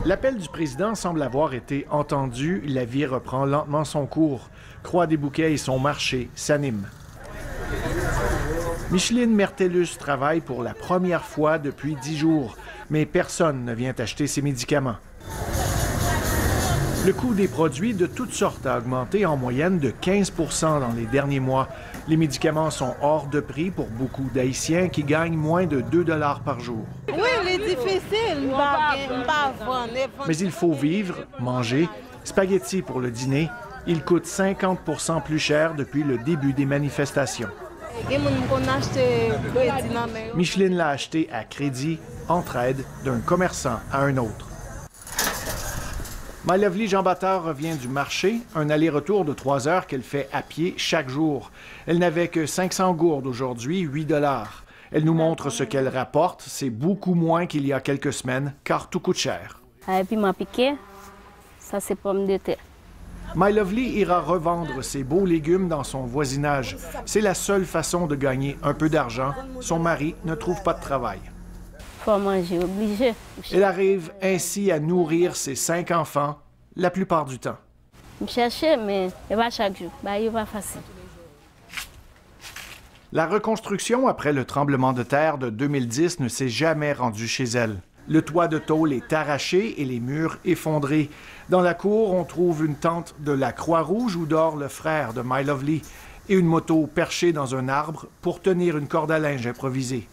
L'appel du président semble avoir été entendu. La vie reprend lentement son cours. Croix-des-Bouquets et son marché s'animent. Micheline Mertellus travaille pour la première fois depuis 10 jours, mais personne ne vient acheter ses médicaments. Le coût des produits de toutes sortes a augmenté en moyenne de 15 % dans les derniers mois. Les médicaments sont hors de prix pour beaucoup d'Haïtiens qui gagnent moins de 2 $ par jour. Oui, c'est difficile. Mais il faut vivre, manger. Spaghettis pour le dîner. Il coûte 50 % plus cher depuis le début des manifestations. Micheline l'a acheté à crédit, entraide, d'un commerçant à un autre. My Lovely Jean Bâtard revient du marché, un aller-retour de 3 heures qu'elle fait à pied chaque jour. Elle n'avait que 500 gourdes aujourd'hui, 8 $. Elle nous montre ce qu'elle rapporte. C'est beaucoup moins qu'il y a quelques semaines, car tout coûte cher. Et puis ma piqué, ça c'est pomme de terre. My Lovely ira revendre ses beaux légumes dans son voisinage. C'est la seule façon de gagner un peu d'argent. Son mari ne trouve pas de travail. Faut manger, obligé. Elle arrive ainsi à nourrir ses 5 enfants la plupart du temps. Je cherche, mais il va chaque jour. Il va facile. La reconstruction après le tremblement de terre de 2010 ne s'est jamais rendue chez elle. Le toit de tôle est arraché et les murs effondrés. Dans la cour, on trouve une tente de la Croix-Rouge où dort le frère de My Lovely et une moto perchée dans un arbre pour tenir une corde à linge improvisée.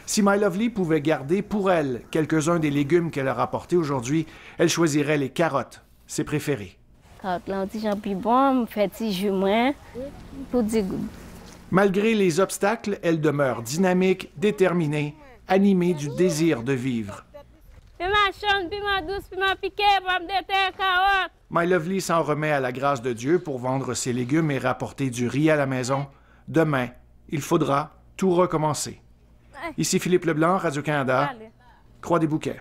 Si My Lovely pouvait garder pour elle quelques-uns des légumes qu'elle a rapportés aujourd'hui, elle choisirait les carottes, ses préférées. Malgré les obstacles, elle demeure dynamique, déterminée, animée du désir de vivre. My Lovely s'en remet à la grâce de Dieu pour vendre ses légumes et rapporter du riz à la maison. Demain, il faudra tout recommencer. Ici Philippe Leblanc, Radio-Canada, Croix-des-Bouquets.